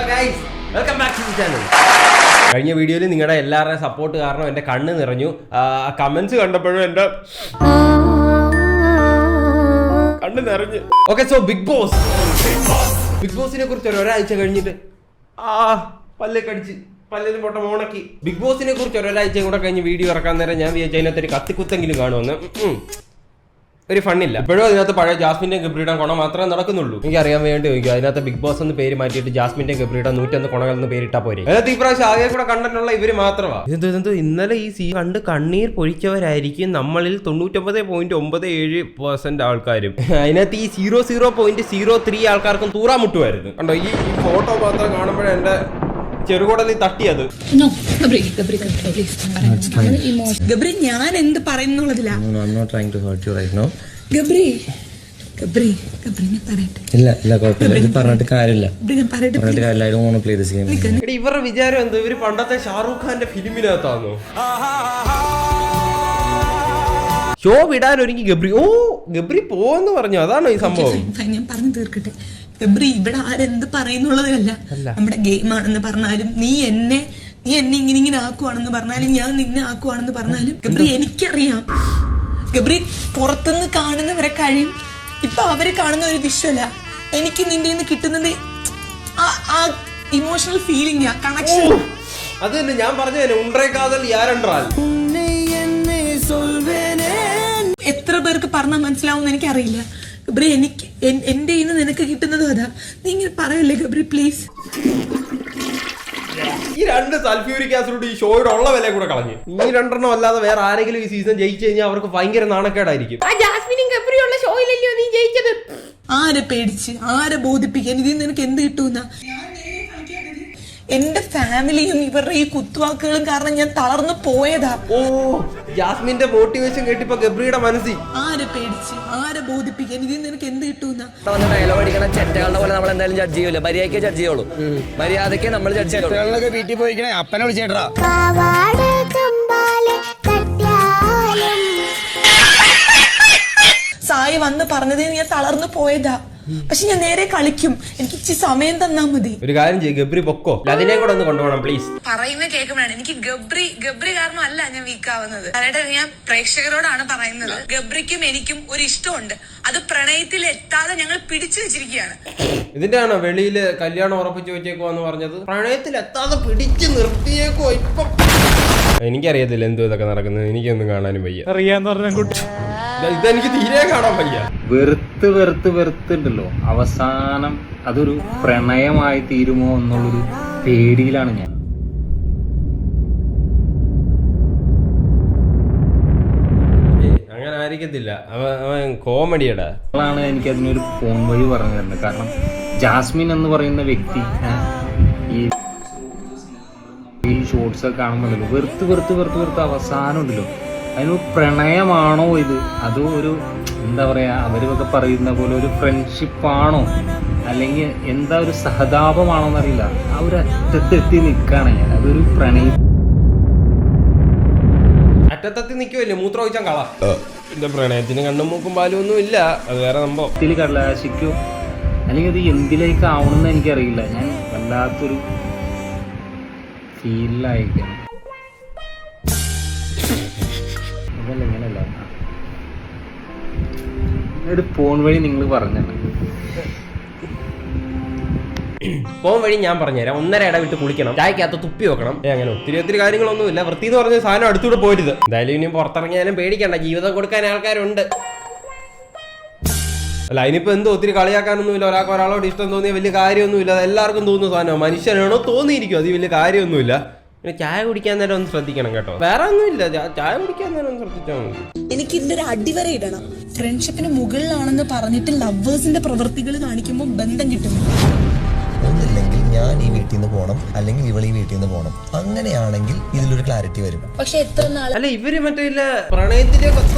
Guys, welcome back to the channel. കഴിഞ്ഞ വീഡിയോയിൽ നിങ്ങളുടെ എല്ലാവരുടെയും സപ്പോർട്ട് കാരണം എൻ്റെ കണ്ണ് നിറഞ്ഞു. കമന്റ്സ് കണ്ടപ്പോഴും എൻ്റെ കണ്ണ് നിറഞ്ഞു. ഓക്കെ, സോ ബിഗ് ബോസിനെ കുറിച്ച് ഒരാഴ്ച കഴിഞ്ഞിട്ട് പല്ലൊക്കെ അടിച്ച് പല്ലിന് പൊട്ട മോണക്കി ബിഗ് ബോസിനെ കുറിച്ച് ഒരാഴ്ച കൂടെ കഴിഞ്ഞ് വീഡിയോ ഇറക്കാൻ നേരം ഞാൻ വിചാരിച്ചു അതിനകത്തൊരു കത്തിക്കുത്തെങ്കിലും കാണുമെന്ന്. ഒരു ഫണ്ണില്ല. ഇപ്പോഴും അതിനകത്ത് പഴയ ജാസ്മിന്റെ ഗബ്രിയുടെ കൊണ മാത്രമേ നടക്കുന്നുള്ളൂ. എനിക്ക് അറിയാൻ വേണ്ടി ചോദിക്കും, അതിനകത്ത് ബിഗ് ബോസ് എന്ന് പേര് മാറ്റിയിട്ട് ജാസ്മിന്റെ ഗബ്രിയുടെ 101 കൊണകൾ എന്ന് പേരിട്ടാ പോരെ. അതിനകത്ത് ഈ പ്രാവശ്യം ആകെ കൂടെ കണ്ടിട്ടുള്ള ഇവര് മാത്രമാണ്. ഇതെന്തോ ഇന്നലെ ഈ കണ്ട് കണ്ണീർ പൊഴിച്ചവരായിരിക്കും നമ്മളിൽ 99.97% ആൾക്കാരും. അതിനകത്ത് ഈ 00.03 ആൾക്കാർക്കും തൂറാൻ മുട്ടുമായിരുന്നു. കണ്ടോ, ഈ ഫോട്ടോ മാത്രം കാണുമ്പോഴേ എന്റെ ചെറുകുടലിൽ തട്ടിയത്. ഗബ്രി, ഞാൻ എന്ത് പറയുന്നുള്ളതില്ല. ഇവരുടെ വിചാരം എന്തോ ഇവര് പണ്ടത്തെ ഷാറൂഖ് ഖാന്റെ ഫിലിമിനകത്താന്നോ? ഷോ വിടാൻ ഒരുങ്ങി ഗബ്രി പോന്ന് പറഞ്ഞു. അതാണോ ഈ സംഭവം? ഞാൻ പറഞ്ഞു തീർക്കട്ടെ. ഗബ്രി, ഇവിടെ ആരെന്ത് പറയുന്നുള്ളതല്ല. നമ്മുടെ ഗെയിം ആണെന്ന് പറഞ്ഞാലും നീ എന്നെ ഇങ്ങനെ ആക്കുവാണെന്ന് പറഞ്ഞാലും ഞാൻ നിന്നെ ആക്കുവാണെന്ന് പറഞ്ഞാലും ഗബ്രി എനിക്കറിയാം. ഗബ്രി, പുറത്തുനിന്ന് കാണുന്നവരെ കഴിയും ഇപ്പൊ അവര് കാണുന്ന ഒരു വിഷ്വല. എനിക്ക് നിന്റെ നിന്ന് കിട്ടുന്നത് ആ ഇമോഷണൽ ഫീലിംഗ്, കണക്ഷൻ. അത് തന്നെ ഞാൻ പറഞ്ഞതന്നെ. എത്ര പേർക്ക് പറഞ്ഞാൽ മനസ്സിലാവുമെന്ന് എനിക്കറിയില്ല. ഗബ്രി, എനിക്ക് എന്റെ ഇന്ന് നിനക്ക് കിട്ടുന്നതും അതാ. നീ ഇങ്ങനെ പറയല്ലേ ഗബ്രി, പ്ലീസ്. ഈ 2 സൾഫ്യൂരിക് ആസിഡ് ഈ ഷോയുടെ ഉള്ള വില കൂടെ കളഞ്ഞു. ഈ 2 അല്ലാതെ വേറെ ആരെങ്കിലും ഈ സീസൺ ജയിച്ചു കഴിഞ്ഞാൽ അവർക്ക് ഭയങ്കര നാണക്കേടായിരിക്കും. ആരെ പേടിച്ച് ആരെ ബോധിപ്പിക്കാൻ ഇതിൽ നിനക്ക് എന്ത് കിട്ടൂന്ന? എന്റെ ഫാമിലിയും ഇവരുടെ ഈ കുത്തുവാക്കുകളും കാരണം ഞാൻ തളർന്നു പോയതാ. ജാസ്മിന്റെ മോട്ടിവേഷൻ കേട്ടിപ്പോ ഗബ്രിയുടെ മനസ്സിൽ ആരെ പേടിച്ച് ആരെ ബോധിപ്പിക്കാൻ ഇതിൽ നിനക്ക് എന്ത് കിട്ടൂന്ന? ഡയലോഗ് അടിക്കണ ചെറ്റകളുടെ പോലെ നമ്മൾ എന്തായാലും ജഡ്ജ് ചെയ്യൂല. മര്യാദയ്ക്ക് ജഡ്ജ് ചെയ്യുള്ളൂ. മര്യാദയ്ക്ക് നമ്മൾ ജഡ്ജ് ചെയ്യുള്ളൂ. വീട്ടിൽ പോയിക്കണേ അപ്പനെ വിളിച്ചേട്ടാ. സായി വന്ന് പറഞ്ഞതിന് ഞാൻ തളർന്നു പോയതാ. പക്ഷെ ഞാൻ നേരെ കളിക്കും. എനിക്ക് ഇച്ചിരി സമയം തന്നാ മതി. ഒരു കാര്യം ചെയ്യും, ഗബ്രി പൊക്കോ, അതിനെ കൂടെ ഒന്ന് കൊണ്ടുപോകണം പ്ലീസ്. പറയുന്നത് കേൾക്കുമ്പോഴാണ് എനിക്ക് ഗബ്രി കാരണം അല്ല ഞാൻ വീക്കാവുന്നത്. അതായത് ഞാൻ പ്രേക്ഷകരോടാണ് പറയുന്നത്, ഗബ്രിക്കും എനിക്കും ഒരു ഇഷ്ടമുണ്ട്. അത് പ്രണയത്തിൽ എത്താതെ ഞങ്ങൾ പിടിച്ചു വെച്ചിരിക്കുകയാണ്. ഇതിന്റെ ആണോ വെളിയില് കല്യാണം ഉറപ്പിച്ചു വെച്ചേക്കോന്ന് പറഞ്ഞത്? പ്രണയത്തിൽ എത്താതെ പിടിച്ചു നിർത്തിയേക്കോ ഇപ്പം? എനിക്കറിയത്തില്ല എന്തോ ഇതൊക്കെ നടക്കുന്നത്. എനിക്കൊന്നും കാണാനും വയ്യ. അറിയാന്ന് പറഞ്ഞ ഇതെനിക്ക് തീരെ കാണാൻ വയ്യ. വെറുത്തുണ്ടല്ലോ, അവസാനം അതൊരു പ്രണയമായി തീരുമോ എന്നുള്ളൊരു പേടിയിലാണ് ഞാൻ. അങ്ങനെ ആയിരിക്കത്തില്ല, അവൻ കോമഡിയടാ. അതാണ് എനിക്ക് അതിനൊരു ഫോൺ വഴി പറഞ്ഞു തരുന്നത്. കാരണം ജാസ്മിൻ എന്ന് പറയുന്ന വ്യക്തി ഈ ഷോർട്സ് ഒക്കെ കാണുമ്പോഴല്ലോ വെറുത്ത് അവസാനം ഉണ്ടല്ലോ, അതിനൊരു പ്രണയമാണോ ഇത്, അതോ ഒരു എന്താ പറയാ അവരൊക്കെ പറയുന്ന പോലെ ഒരു ഫ്രണ്ട്ഷിപ്പാണോ, അല്ലെങ്കിൽ എന്താ ഒരു സഹതാപമാണോ എന്നറിയില്ല. ആ ഒരു അറ്റത്തെത്തി നിൽക്കുകയാണ് ഞാൻ. അതൊരു അറ്റത്തെത്തി നിൽക്കുമല്ലേ, മൂത്രം ഒഴിച്ചാൽ കള. എന്റെ പ്രണയത്തിന് കണ്ണും മൂക്കും പാലും ഒന്നും ഇല്ല, അത് വേറെ സംഭവം. കടലാശിക്കോ അല്ലെങ്കിൽ അത് എന്തിലേക്ക് ആവണമെന്ന് എനിക്കറിയില്ല. ഞാൻ വല്ലാത്തൊരു ഫീലിലായിരിക്കണം. ഇങ്ങനല്ല ഒരു ഫോൺ വഴി നിങ്ങൾ പറഞ്ഞത്. ഫോൺ വഴി ഞാൻ പറഞ്ഞുതരാം. 1.5 ഇട വിട്ട് കുളിക്കണം, ചായക്കകത്ത് തുപ്പി വെക്കണം. അങ്ങനെ ഒത്തിരി കാര്യങ്ങളൊന്നുമില്ല. വൃത്തി എന്ന് പറഞ്ഞ സാധനം അടുത്തൂടെ പോരുത്. എന്തായാലും ഇനി പുറത്തിറങ്ങിയാലും പേടിക്കണ്ട, ജീവിതം കൊടുക്കാൻ ആൾക്കാരുണ്ട്. അല്ല, അതിനിപ്പോ എന്തോ ഒത്തിരി കളിയാക്കാനൊന്നുമില്ല. ഒരാളോട് ഇഷ്ടം തോന്നിയ വലിയ കാര്യമൊന്നുമില്ല. അത് എല്ലാവർക്കും തോന്നുന്ന സാധനമാണ്. മനുഷ്യനാണോ തോന്നിയിരിക്കും, അത് വലിയ കാര്യമൊന്നുമില്ല. പിന്നെ ചായ കുടിക്കാൻ നേരം ഒന്ന് ശ്രദ്ധിക്കണം കേട്ടോ. വേറെ ഒന്നുമില്ല, ചായ കുടിക്കാൻ നേരം ഒന്ന് ശ്രദ്ധിച്ചാൽ മതി. എനിക്ക് ഇതിന്റെ ഒരു അടിവര ഇടണം. ഫ്രണ്ട്ഷിപ്പിന് മുകളിലാണെന്ന് പറഞ്ഞിട്ട് ലവേഴ്സിന്റെ പ്രവൃത്തികൾ കാണിക്കുമ്പോൾ ബന്ധം കിട്ടും. ഒന്നില്ലെങ്കിൽ ഞാൻ ഈ വീട്ടിൽ നിന്ന് പോകണം, അല്ലെങ്കിൽ ഇവൾ ഈ വീട്ടിൽ നിന്ന് പോകണം. അങ്ങനെയാണെങ്കിൽ ഇതിലൊരു ക്ലാരിറ്റി വരും. പക്ഷെ എത്ര നാൾ അല്ല ഇവര് മറ്റേ പ്രണയത്തിലെ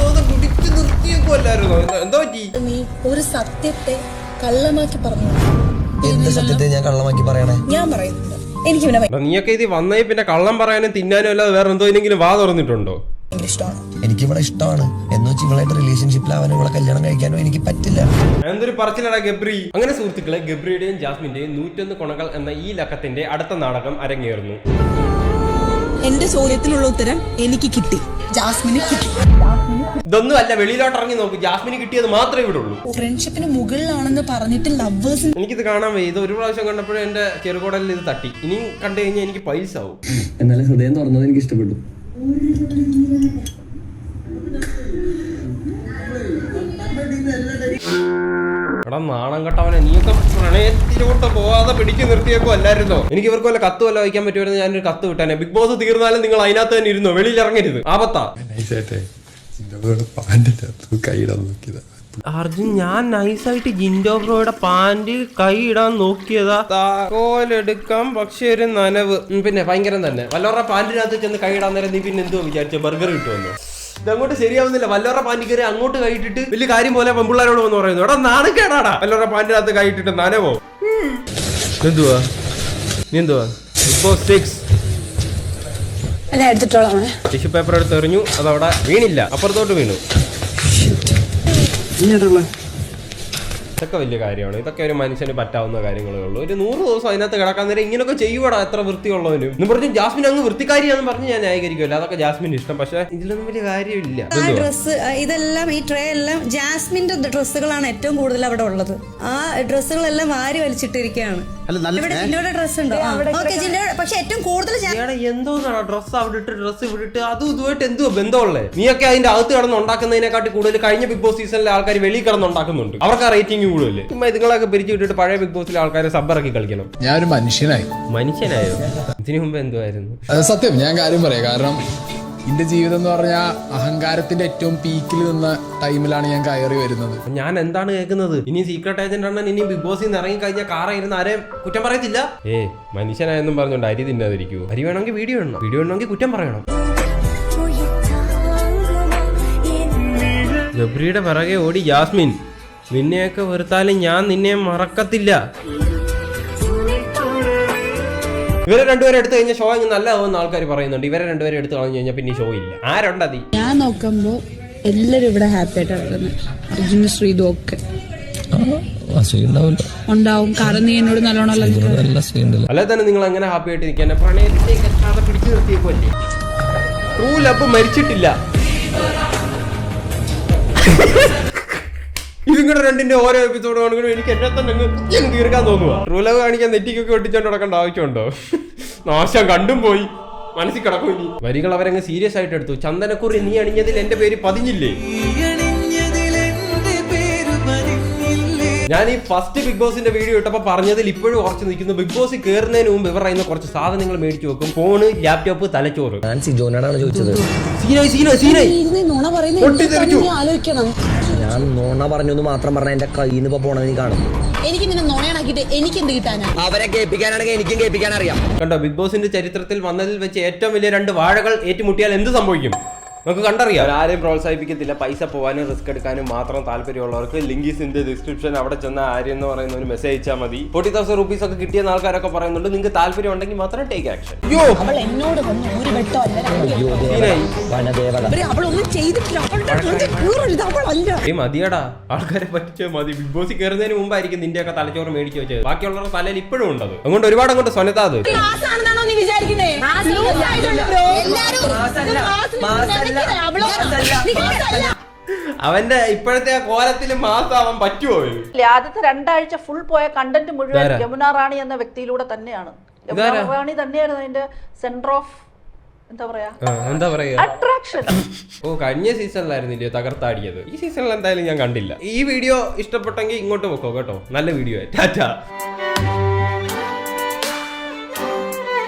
പിടിച്ചു നിർത്തിയേക്കുമല്ലായിരുന്നോ? എന്താ പറ്റി? നീ ഒരു സത്യത്തെ കള്ളമാക്കി പറഞ്ഞു. എന്ത് സത്യത്തെ ഞാൻ കള്ളമാക്കി പറയണേ? ഞാൻ പറയുന്നുണ്ട്, എനിക്ക് നീയൊക്കെ ഇത് വന്നേ പിന്നെ കള്ളം പറയാനും തിന്നാനും അല്ലാതെ വേറെ എന്തോ ഇല്ലെങ്കിലും വാ തുറന്നിട്ടുണ്ടോ? എനിക്ക് ഇവിടെ ഇഷ്ടമാണ് എന്ന് വെച്ച് ഇവളായിട്ട് റിലേഷൻഷിപ്പിലാവാനോ ഇവിടെ കല്യാണം കഴിക്കാനോ എനിക്ക് പറ്റില്ല. എന്തൊരു പറച്ചിലടാ ഗബ്രി. അങ്ങനെ സുഹൃത്തുക്കളെ, ഗബ്രിയുടെയും ജാസ്മിന്റെയും 101 കൊണകൾ എന്ന ഈ ലക്കത്തിന്റെ അടുത്ത നാടകം അരങ്ങേറുന്നു. എന്റെ ചോദ്യത്തിനുള്ള ഉത്തരം എനിക്ക് കിട്ടി, ജാസ്മിന് കിട്ടി. ഇതൊന്നും അല്ല, വെളിയിലോട്ട് ഇറങ്ങി നോക്ക്, ജാസ്മിന് കിട്ടിയത് മാത്രമേ ഇവിടെ ഉള്ളൂ. ഫ്രണ്ട്ഷിപ്പിന് മുകളിലാണെന്ന് പറഞ്ഞിട്ട് ലവേഴ്സ്. എനിക്കിത് കാണാൻ വയ്യ. ഇത് ഒരു പ്രാവശ്യം കണ്ടപ്പോഴും എന്റെ ചെറുകോടലിൽ ഇത് തട്ടി. ഇനിയും കണ്ടു കഴിഞ്ഞാൽ എനിക്ക് പൈസ ആവും. എന്നാലും ഹൃദയം തുറന്നത് എനിക്ക് ഇഷ്ടപ്പെട്ടു. എടാ നാണം കെട്ടവനെ, നീയൊക്കെ പ്രണയത്തിലോട്ട് പോവാതെ പിടിച്ചു നിർത്തിയേക്കോ അല്ലായിരുന്നോ? എനിക്ക് ഇവർക്ക് വല്ല കത്ത് വല്ല വയ്ക്കാൻ പറ്റുമായിരുന്നു, ഞാനൊരു കത്ത് വിട്ടാനെ. ബിഗ് ബോസ് തീർന്നാലും നിങ്ങൾ അതിനകത്ത് തന്നെ ഇരുന്നോ, വെളിയിൽ ഇറങ്ങരുത്, ആപത്താ. അർജുൻ, ഞാൻ നൈസായിട്ട് ജിൻഡോ ബ്രോയുടെ പാന്റ് കൈ ഇടാൻ നോക്കിയതാ, താക്കോലെടുക്കാം പക്ഷെ ഒരു നനവ്. പിന്നെ ഭയങ്കരം തന്നെ. വല്ലവരുടെ പാന്റിനകത്ത് ചെന്ന് കൈ ഇടാൻ നേരം നീ പിന്നെ എന്തോ വിചാരിച്ച ബർഗർ കിട്ടുമല്ലോ? ഇതങ്ങോട്ട് ശരിയാവുന്നില്ല. വല്ലവരുടെ പാൻറ് കയറി അങ്ങോട്ട് കൈയിട്ടിട്ട് വലിയ കാര്യം പോലെ പെൺപിള്ളേരോട് വന്ന് പറയുന്നു, എടാ നാണക്കേടാടാ വല്ലവരുടെ പാന്റിനകത്ത് കൈയിട്ടിട്ട് നനവോ? എന്തുവാ നീ എന്തുവാ? ബിഗ് ബോസ് 6 ടിഷ്യൂ പേപ്പർ എടുത്ത് എറിഞ്ഞു, അതവിടെ വീണില്ല, അപ്പുറത്തോട്ട് വീണു. ഇതൊക്കെ വലിയ കാര്യമാണ്. ഇതൊക്കെ ഒരു മനുഷ്യന് പറ്റാവുന്ന കാര്യങ്ങളേ ഉള്ളൂ. ഒരു 100 ദിവസം അതിനകത്ത് കിടക്കാൻ നേരം ഇങ്ങനെയൊക്കെ ചെയ്യുവാടാ എത്ര വൃത്തിയുള്ളവനും. എന്ന് പറഞ്ഞ് ജാസ്മിൻ അങ്ങ് വൃത്തിക്കാരിയാന്ന് പറഞ്ഞ് ഞാൻ ന്യായീകരിക്കുമല്ലോ, അതൊക്കെ ജാസ്മിന് ഇഷ്ടം. പക്ഷെ ഇതിലൊന്നും വലിയ കാര്യമില്ല. ഡ്രസ്സ് ഇതെല്ലാം, ഈ ട്രേ എല്ലാം ജാസ്മിന്റെ ഡ്രസ്സുകളാണ് ഏറ്റവും കൂടുതൽ അവിടെ ഉള്ളത്. ആ ഡ്രസ്സുകളെല്ലാം വാരി വലിച്ചിട്ടിരിക്കുകയാണ്. ജിൻഡോയുടെ ഡ്രസ് ഉണ്ടോ? പക്ഷെ ഏറ്റവും കൂടുതൽ എന്തോന്നാണ് ഡ്രസ്സ് അവിടെ ഇട്ട് ഡ്രസ്സ് ഇവിടെ ഇട്ട് അതും ഇതുമായിട്ട് എന്തോ ബന്ധമുള്ളേ? നീയൊക്കെ അതിന്റെ അകത്ത് കിടന്ന് ഉണ്ടാക്കുന്നതിനെക്കാട്ടി കൂടുതൽ കഴിഞ്ഞ ബിഗ് ബോസ് സീസണിലെ ആൾക്കാർ വെളിയിൽ കിടന്ന് ഉണ്ടാക്കുന്നുണ്ട്. അവർക്ക് ആ റേറ്റിംഗ് കൂടുതൽ. ഇതുങ്ങളൊക്കെ പിരിച്ചു വിട്ടിട്ട് പഴയ ബിഗ് ബോസിലെ ആൾക്കാരെ സബ്ബറക്കി കളിക്കണം. ഞാനൊരു മനുഷ്യനായോ? ഇതിനു മുമ്പ് എന്തുവായിരുന്നു? സത്യം ഞാൻ കാര്യം പറയാം. കാരണം എന്റെ ജീവിതം എന്ന് പറഞ്ഞാൽ അഹങ്കാരത്തിന്റെ ഏറ്റവും പീക്കിൽ നിന്ന ടൈമിലാണ് ഞാൻ കയറി വരുന്നത്. ഞാൻ എന്താണ് കേൾക്കുന്നത്? ഇനി സീക്രട്ട് ഏജന്റ് ആണ്, ഇനി ബിഗ് ബോസിൽ നിന്ന് ഇറങ്ങി കഴിഞ്ഞാൽ കാറ ഇരുന്ന് ആരെയും കുറ്റം പറയത്തില്ല. മനുഷ്യനായെന്നും പറഞ്ഞോണ്ട് അരി തിന്നാതിരിക്കൂ. അരി വേണമെങ്കിൽ വീഡിയോ ഇടണം, വീഡിയോ ഇടണമെങ്കിൽ കുറ്റം പറയണം. ഗബ്രിയുടെ പിറകെ ഓടി ജാസ്മിൻ, നിന്നെയൊക്കെ വെറുത്താലും ഞാൻ നിന്നെ മറക്കത്തില്ല. ഇവരെ രണ്ടുപേരെ എടുത്തു കഴിഞ്ഞാൽ ഷോ ഇങ്ങനെ നല്ലതാവുന്ന ആൾക്കാർ പറയുന്നുണ്ട്. ഇവരെ രണ്ടുപേരെ എടുത്തു കളഞ്ഞു കഴിഞ്ഞാൽ പിന്നെ ഷോ ഇല്ല. ആരുണ്ടതി? ഞാൻ നോക്കുമ്പോ എല്ലാരും ഇവിടെ ഹാപ്പി ആയിട്ട് നടക്കുന്നത്. അർജുന ശ്രീതു ഒക്കെ ഉണ്ടാവും. കാരണം നീ എന്നോട് നല്ലോണം അല്ലെ തന്നെ നിങ്ങൾ എങ്ങനെ ഹാപ്പി ആയിട്ട് നിൽക്കാൻ? പ്രണയത്തിലേക്ക് എത്താതെ പിടിച്ചു നിർത്തിയേക്കുമല്ലേ? ട്രൂ ലവ് മരിച്ചിട്ടില്ല. ഇതിങ്ങടെ രണ്ടിന്റെ ഓരോ എപ്പിസോഡ് കാണുമ്പോഴും എനിക്ക് എന്നെ തന്നെ അങ്ങ് തീർക്കാൻ തോന്നുക. ട്രൂ ലവ് കാണിക്കാൻ നെറ്റിക്കൊക്കെ ഒട്ടിച്ചോണ്ട് നടക്കേണ്ട ആവശ്യമുണ്ടോ? നാശം കണ്ടും പോയി, മനസ്സിൽ കിടക്കും. ഇനി വരികൾ അവരങ്ങ് സീരിയസ് ആയിട്ട് എടുത്തു. ചന്ദനക്കുറി നീ അണിഞ്ഞതിൽ എന്റെ പേര് പതിഞ്ഞില്ലേ? ഞാൻ ഈ ഫസ്റ്റ് ബിഗ് ബോസിന്റെ വീഡിയോ ഇട്ടപ്പോൾ പറഞ്ഞതിൽ ഇപ്പോഴും ഉറച്ചു നിൽക്കുന്നു. ബിഗ് ബോസിൽ കയറുന്നതിന് മുമ്പ് ഇവർ പറയുന്ന കുറച്ച് സാധനങ്ങൾ മേടിച്ചു വെക്കും. ഫോണ്, ലാപ്ടോപ്പ്, തലച്ചോറ്. ഞാൻ സിജോനാണ് ചോദിച്ചത്. ഞാൻ നോണ പറഞ്ഞു മാത്രം പറഞ്ഞ എന്റെ കയ്യിൽ നിന്ന് ഇപ്പൊ പോണത് നീ കാണും. എനിക്ക് നിന്നെ നോണയാക്കിട്ട് എനിക്ക് എന്ത് കിട്ടാനാ? അവരെ കേൾപ്പിക്കാനാണെങ്കിൽ എനിക്കും കേൾപ്പിക്കാൻ അറിയാം. കണ്ടോ, ബിഗ് ബോസിന്റെ ചരിത്രത്തിൽ വന്നതിൽ വെച്ച് ഏറ്റവും വലിയ 2 വാഴകൾ ഏറ്റുമുട്ടിയാൽ എന്ത് സംഭവിക്കും നമുക്ക് കണ്ടറിയാം. ആരെയും പ്രോത്സാഹിപ്പിക്കത്തില്ല. പൈസ പോകാനും റിസ്ക് എടുക്കാനും മാത്രം താല്പര്യമുള്ളവർക്ക് link is in the description. അവിടെ ചെന്ന ആര്യം എന്ന് പറയുന്ന ഒരു മെസ്സേജ് അയച്ചാൽ മതി. 40,000 rupees ഒക്കെ കിട്ടിയ ആൾക്കാരൊക്കെ പറയുന്നുണ്ട്. നിങ്ങൾക്ക് താല്പര്യം ഉണ്ടെങ്കിൽ മാത്രം ടേക്ക് ആക്ഷൻ. മതിയടാ, ആൾക്കാരെ പറ്റിച്ചോ മതി. ബിഗ് ബോസിൽ കയറുന്നതിന് മുമ്പായിരിക്കും നിന്റെയൊക്കെ തലച്ചോറ് മേടിച്ചു വെച്ചത്. ബാക്കിയുള്ളവരുടെ തലയിൽ ഇപ്പോഴും ഉണ്ടത്. അതുകൊണ്ട് ഒരുപാട് അങ്ങോട്ട് സ്വനത്താ അത്. അവന്റെ ഇപ്പോഴത്തെ ആ കോലത്തിൽ മാസാവാൻ പറ്റുമോ? ആദ്യത്തെ 2 ആഴ്ച ഫുൾ പോയ കണ്ടന്റ് മുഴുവൻ യമുന റാണി എന്ന വ്യക്തിയിലൂടെ തന്നെയാണ്. യമുന റാണി തന്നെയായിരുന്നു അതിന്റെ സെന്റർ ഓഫ് എന്താ പറയാ അട്രാക്ഷൻ. കഴിഞ്ഞ സീസണിലായിരുന്നില്ലയോ തകർത്താടിയത്? ഈ സീസണിൽ എന്തായാലും ഞാൻ കണ്ടില്ല. ഈ വീഡിയോ ഇഷ്ടപ്പെട്ടെങ്കിൽ ഇങ്ങോട്ട് വെക്കോ കേട്ടോ. നല്ല വീഡിയോ. ടാറ്റാ.